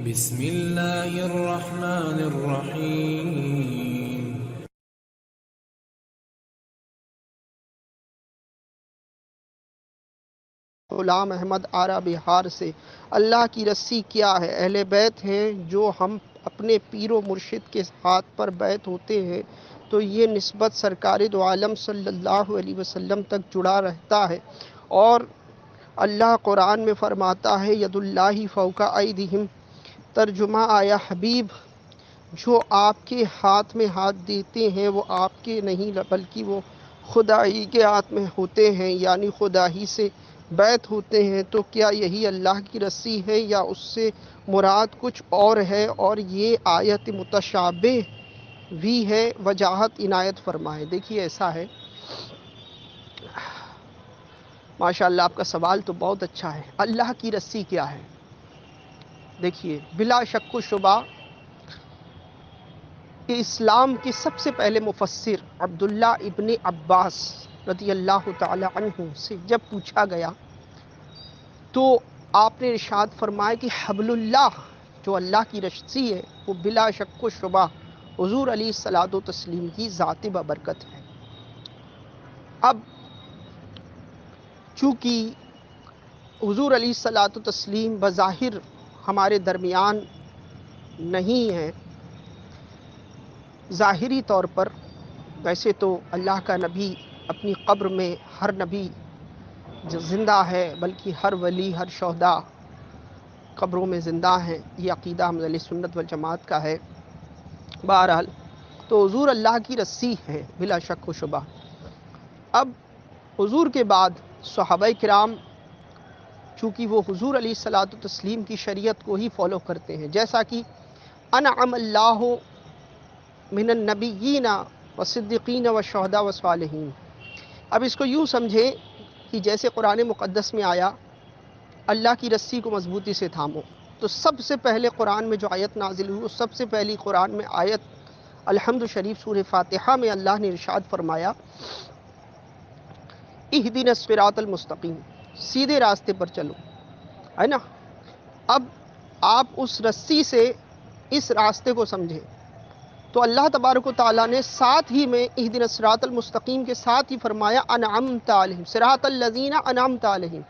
بسم اللہ الرحمن الرحیم۔ غلام احمد آرا بہار سے۔ اللہ کی رسی کیا ہے؟ اہل بیت ہیں جو ہم اپنے پیر و مرشد کے ہاتھ پر بیت ہوتے ہیں تو یہ نسبت سرکار دو عالم صلی اللہ علیہ وسلم تک جڑا رہتا ہے، اور اللہ قرآن میں فرماتا ہے ید اللہ فوق ایدیہم، ترجمہ آیا حبیب جو آپ کے ہاتھ میں ہاتھ دیتے ہیں وہ آپ کے نہیں بلکہ وہ خدا ہی کے ہاتھ میں ہوتے ہیں، یعنی خدا ہی سے بیت ہوتے ہیں۔ تو کیا یہی اللہ کی رسی ہے یا اس سے مراد کچھ اور ہے؟ اور یہ آیت متشابہ بھی ہے، وجاہت عنایت فرمائے۔ دیکھیے ایسا ہے، ماشاءاللہ آپ کا سوال تو بہت اچھا ہے۔ اللہ کی رسی کیا ہے؟ دیکھیے بلا شک و شبہ اسلام کے سب سے پہلے مفسر عبداللہ ابن عباس رضی اللہ تعالی عنہ سے جب پوچھا گیا تو آپ نے ارشاد فرمایا کہ حبل اللہ، جو اللہ کی رسی ہے، وہ بلا شک و شبہ حضور علیہ الصلوۃ والتسلیم کی ذات ببرکت ہے۔ اب چونکہ حضور علیہ الصلوۃ والتسلیم بظاہر ہمارے درمیان نہیں ہیں، ظاہری طور پر، ویسے تو اللہ کا نبی اپنی قبر میں ہر نبی جو زندہ ہے، بلکہ ہر ولی ہر شہداء قبروں میں زندہ ہیں، یہ عقیدہ اہل سنت والجماعت کا ہے۔ بہرحال تو حضور اللہ کی رسی ہے بلا شک و شبہ۔ اب حضور کے بعد صحابہ کرام، چونکہ وہ حضور علیہ الصلوۃ والتسلیم کی شریعت کو ہی فالو کرتے ہیں، جیسا کہ انعم اللہ من النبیین والصدیقین والشہداء والصالحین۔ اب اس کو یوں سمجھیں کہ جیسے قرآن مقدس میں آیا اللہ کی رسی کو مضبوطی سے تھامو، تو سب سے پہلے قرآن میں جو آیت نازل ہوئی، سب سے پہلی قرآن میں آیت الحمد شریف سورہ فاتحہ میں اللہ نے ارشاد فرمایا اہدنا الصراط المستقیم، سیدھے راستے پر چلو، ہے نا۔ اب آپ اس رسی سے اس راستے کو سمجھیں تو اللہ تبارک و تعالیٰ نے ساتھ ہی میں اہدنا الصراط المستقیم کے ساتھ ہی فرمایا انعمت علیہم، صراط الذین انعمت علیہم،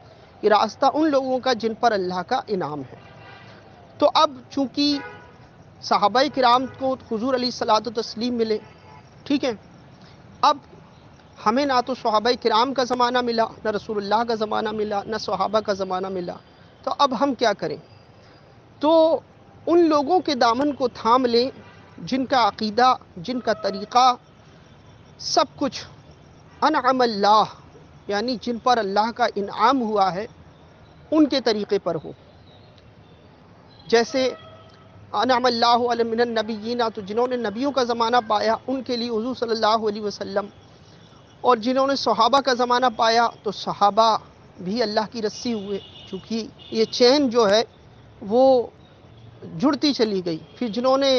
یہ راستہ ان لوگوں کا جن پر اللہ کا انعام ہے۔ تو اب چونکہ صحابہ کرام کو حضور علیہ الصلوۃ والتسلیم ملے، ٹھیک ہے، اب ہمیں نہ تو صحابہ کرام کا زمانہ ملا، نہ رسول اللہ کا زمانہ ملا، نہ صحابہ کا زمانہ ملا، تو اب ہم کیا کریں؟ تو ان لوگوں کے دامن کو تھام لیں جن کا عقیدہ، جن کا طریقہ، سب کچھ انعم اللہ، یعنی جن پر اللہ کا انعام ہوا ہے، ان کے طریقے پر ہو۔ جیسے انعم اللہ علی من النبیین، تو جنہوں نے نبیوں کا زمانہ پایا ان کے لیے حضور صلی اللہ علیہ وسلم، اور جنہوں نے صحابہ کا زمانہ پایا تو صحابہ بھی اللہ کی رسی ہوئے، چونکہ یہ چین جو ہے وہ جڑتی چلی گئی۔ پھر جنہوں نے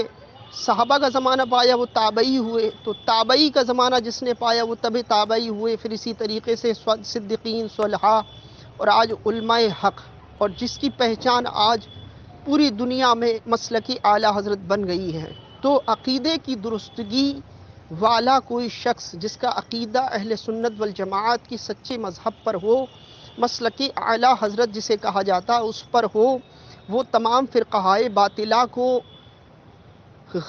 صحابہ کا زمانہ پایا وہ تابعی ہوئے، تو تابعی کا زمانہ جس نے پایا وہ تبع تابعی ہوئے، پھر اسی طریقے سے صدیقین، صلحاء، اور آج علماء حق، اور جس کی پہچان آج پوری دنیا میں مسلکی اعلیٰ حضرت بن گئی ہے۔ تو عقیدے کی درستگی والا کوئی شخص جس کا عقیدہ اہل سنت والجماعت کی سچے مذہب پر ہو، مسلکی اعلیٰ حضرت جسے کہا جاتا ہے اس پر ہو، وہ تمام فرقہائے باطلہ کو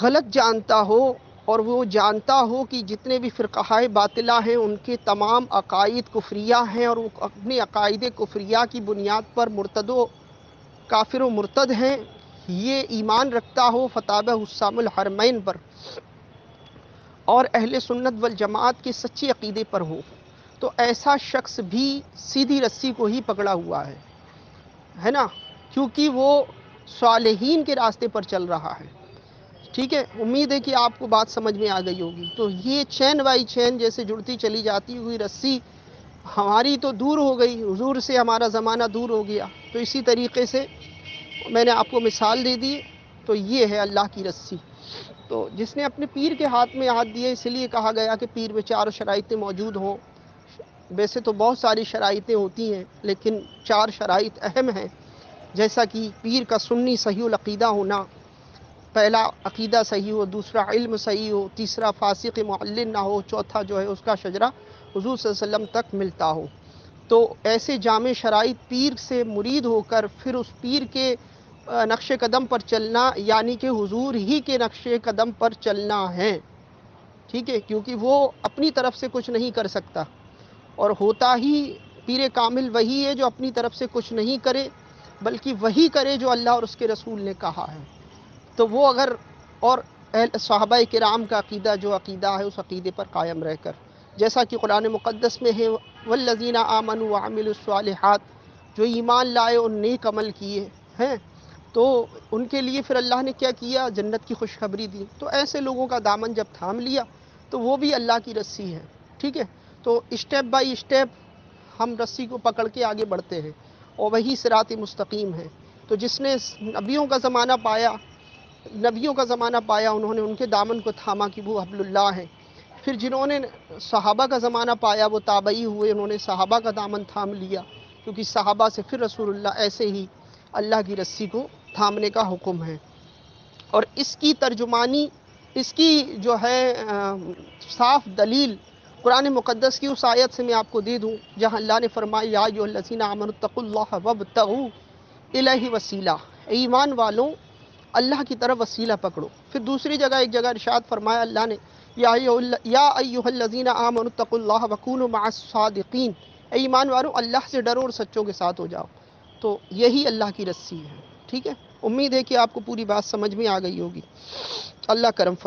غلط جانتا ہو، اور وہ جانتا ہو کہ جتنے بھی فرقہائے باطلہ ہیں ان کے تمام عقائد کفریہ ہیں، اور وہ اپنے عقائد کفریہ کی بنیاد پر مرتد و کافر و مرتد ہیں، یہ ایمان رکھتا ہو فتابہ حسام الحرمین پر اور اہل سنت والجماعت کے سچے عقیدے پر ہو، تو ایسا شخص بھی سیدھی رسی کو ہی پکڑا ہوا ہے نا، کیونکہ وہ صالحین کے راستے پر چل رہا ہے۔ ٹھیک ہے، امید ہے کہ آپ کو بات سمجھ میں آ گئی ہوگی۔ تو یہ چین بائی چین جیسے جڑتی چلی جاتی ہوئی رسی ہماری تو دور ہو گئی، حضور سے ہمارا زمانہ دور ہو گیا، تو اسی طریقے سے میں نے آپ کو مثال دے دی، تو یہ ہے اللہ کی رسی۔ تو جس نے اپنے پیر کے ہاتھ میں ہاتھ دیے، اس لیے کہا گیا کہ پیر میں 4 شرائطیں موجود ہوں۔ ویسے تو بہت ساری شرائطیں ہوتی ہیں لیکن 4 شرائط اہم ہیں۔ جیسا کہ پیر کا سنی صحیح العقیدہ ہونا، پہلا عقیدہ صحیح ہو، دوسرا علم صحیح ہو، تیسرا فاسق معلن نہ ہو، چوتھا جو ہے اس کا شجرہ حضور صلی اللہ علیہ وسلم تک ملتا ہو۔ تو ایسے جامع شرائط پیر سے مرید ہو کر پھر اس پیر کے نقش قدم پر چلنا، یعنی کہ حضور ہی کے نقش قدم پر چلنا ہے، ٹھیک ہے، کیونکہ وہ اپنی طرف سے کچھ نہیں کر سکتا، اور ہوتا ہی پیر کامل وہی ہے جو اپنی طرف سے کچھ نہیں کرے بلکہ وہی کرے جو اللہ اور اس کے رسول نے کہا ہے۔ تو وہ اگر اور صحابہ کرام کا عقیدہ جو عقیدہ ہے اس عقیدے پر قائم رہ کر، جیسا کہ قرآن مقدس میں ہے والذین آمنوا وعملوا الصالحات، جو ایمان لائے اور نیک عمل کیے ہیں، تو ان کے لیے پھر اللہ نے کیا کیا؟ جنت کی خوشخبری دی۔ تو ایسے لوگوں کا دامن جب تھام لیا تو وہ بھی اللہ کی رسی ہے، ٹھیک ہے۔ تو اسٹیپ بائی اسٹیپ ہم رسی کو پکڑ کے آگے بڑھتے ہیں، اور وہی صراط مستقیم ہے۔ تو جس نے نبیوں کا زمانہ پایا انہوں نے ان کے دامن کو تھاما کہ وہ حبل اللہ ہے۔ پھر جنہوں نے صحابہ کا زمانہ پایا وہ تابعی ہوئے، انہوں نے صحابہ کا دامن تھام لیا، کیونکہ صحابہ سے پھر رسول اللہ ایسے ہی اللہ کی رسی کو تھامنے کا حکم ہے۔ اور اس کی ترجمانی، اس کی جو ہے صاف دلیل قرآن مقدس کی اس آیت سے میں آپ کو دے دوں جہاں اللہ نے فرمایا یا ایھا الذین آمنوا اتقوا اللہ وابتغوا الیہ وسیلہ، اے ایمان والوں اللہ کی طرف وسیلہ پکڑو۔ پھر دوسری جگہ ایک جگہ ارشاد فرمایا اللہ نے یا ایھا الذین آمنوا اتقوا اللہ وکونوا مع الصادقین، اے ایمان والوں اللہ سے ڈرو اور سچوں کے ساتھ ہو جاؤ۔ تو یہی اللہ کی رسی ہے، ٹھیک ہے۔ امید ہے کہ آپ کو پوری بات سمجھ میں آ گئی ہوگی۔ اللہ کرم فرمائے۔